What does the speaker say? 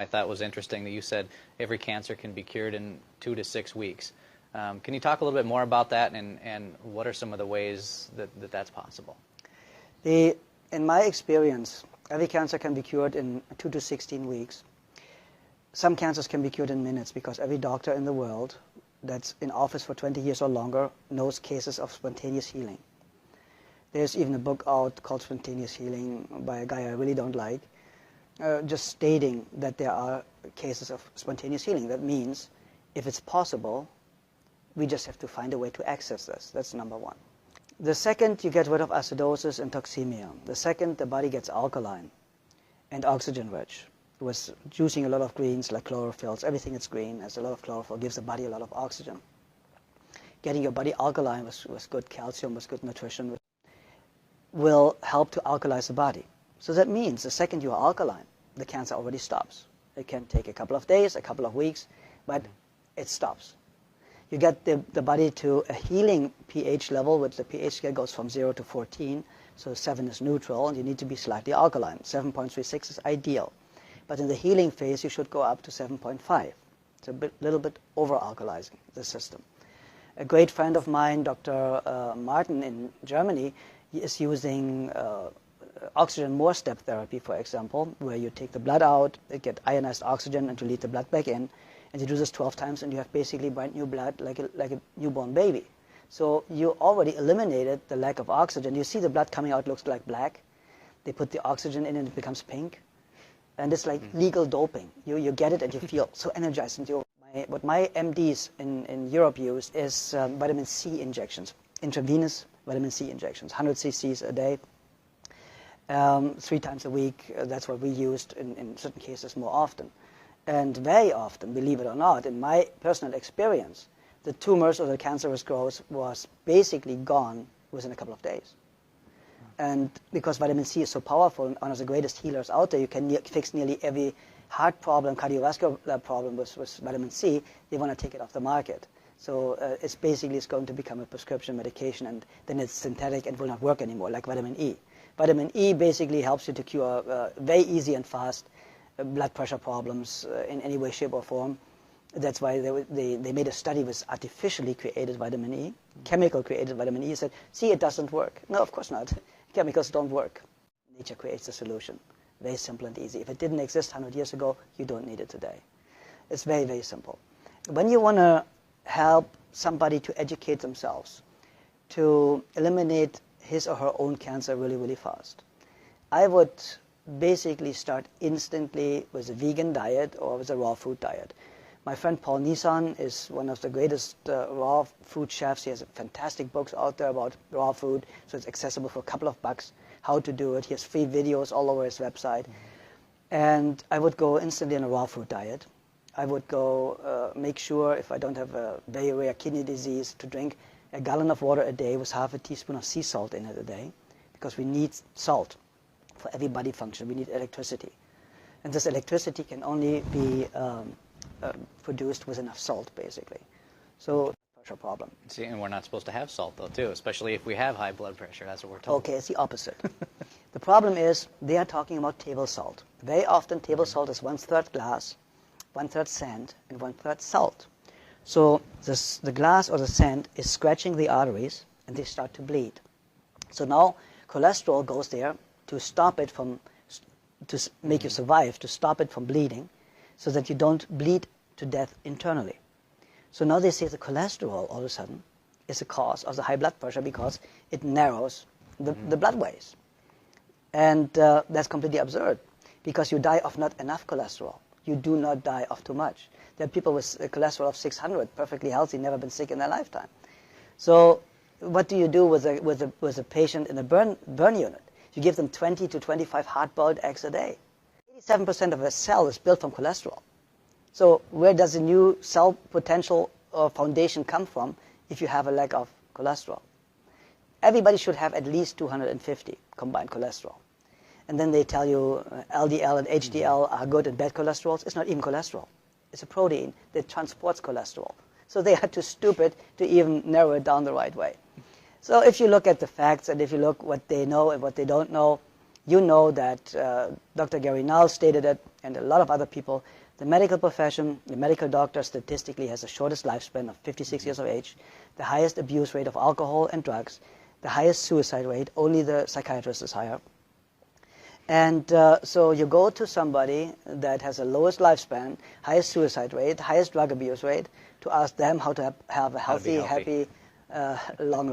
I thought was interesting that you said every cancer can be cured in 2 to 6 weeks. Can you talk a little bit more about that, and what are some of the ways that that's possible? In my experience, every cancer can be cured in 2 to 16 weeks. Some cancers can be cured in minutes because every doctor in the world that's in office for 20 years or longer knows cases of spontaneous healing. There's even a book out called Spontaneous Healing by a guy I really don't like, just stating that there are cases of spontaneous healing. That means if it's possible, we just have to find a way to access this. That's number one. The second, you get rid of acidosis and toxemia. The second, the body gets alkaline and oxygen rich. It was juicing a lot of greens like chlorophylls. Everything that's green has a lot of chlorophyll, gives the body a lot of oxygen. Getting your body alkaline was good calcium, was good nutrition, will help to alkalize the body. So that means the second you are alkaline, the cancer already stops. It can take a couple of days, a couple of weeks, but it stops. You get the body to a healing pH level, which the pH scale goes from 0 to 14, so 7 is neutral, and you need to be slightly alkaline. 7.36 is ideal. But in the healing phase, you should go up to 7.5. It's a little bit over-alkalizing the system. A great friend of mine, Dr. Martin in Germany, is using oxygen more step therapy, for example, where you take the blood out, you get ionized oxygen, and you lead the blood back in. And you do this 12 times, and you have basically brand new blood like a newborn baby. So you already eliminated the lack of oxygen. You see the blood coming out looks like black. They put the oxygen in, and it becomes pink. And it's like legal doping. You get it, and you feel so energized. And what my MDs in Europe use is vitamin C injections, intravenous vitamin C injections, 100 cc's a day, 3 times a week. That's what we used in certain cases more often. And very often, believe it or not, in my personal experience, the tumors or the cancerous growth was basically gone within a couple of days. And because vitamin C is so powerful and one of the greatest healers out there, you can fix nearly every heart problem, cardiovascular problem with vitamin C. They want to take it off the market. So it's going to become a prescription medication, and then it's synthetic and will not work anymore, like vitamin E. Vitamin E basically helps you to cure very easy and fast blood pressure problems in any way, shape, or form. That's why they made a study with artificially created vitamin E, chemical created vitamin E. Said, see, it doesn't work. No, of course not. Chemicals don't work. Nature creates the solution. Very simple and easy. If it didn't exist 100 years ago, you don't need it today. It's very, very simple. When you want to help somebody to educate themselves, to eliminate his or her own cancer really, really fast, I would basically start instantly with a vegan diet or with a raw food diet. My friend Paul Nissan is one of the greatest raw food chefs. He has fantastic books out there about raw food, so it's accessible for a couple of bucks how to do it. He has free videos all over his website. And I would go instantly on a raw food diet. I would go make sure, if I don't have a very rare kidney disease, to drink a gallon of water a day with half a teaspoon of sea salt in it a day, because we need salt for every body function. We need electricity. And this electricity can only be produced with enough salt, basically. So, pressure problem. See, and we're not supposed to have salt, though, too, especially if we have high blood pressure. That's what we're told. Okay, it's the opposite. The problem is they are talking about table salt. Very often, table salt is 1/3 glass, 1/3 sand, and 1/3 salt. So the glass or the sand is scratching the arteries, and they start to bleed. So now cholesterol goes there to stop it from, to make you survive, to stop it from bleeding, so that you don't bleed to death internally. So now they say the cholesterol, all of a sudden, is the cause of the high blood pressure because it narrows the blood ways. And that's completely absurd, because you die of not enough cholesterol. You do not die of too much. There are people with a cholesterol of 600, perfectly healthy, never been sick in their lifetime. So what do you do with a patient in a burn unit? You give them 20 to 25 hard-boiled eggs a day. 87% of a cell is built from cholesterol. So where does the new cell potential or foundation come from if you have a lack of cholesterol? Everybody should have at least 250 combined cholesterol. And then they tell you LDL and HDL are good and bad cholesterols. It's not even cholesterol. It's a protein that transports cholesterol. So they are too stupid to even narrow it down the right way. So if you look at the facts, and if you look what they know and what they don't know, You know that Dr. Gary Null stated it, and a lot of other people. The medical profession, the medical doctor statistically has the shortest lifespan of 56 years of age, the highest abuse rate of alcohol and drugs, the highest suicide rate, only the psychiatrist is higher. And so you go to somebody that has the lowest lifespan, highest suicide rate, highest drug abuse rate, to ask them how to have a healthy, happy, long life.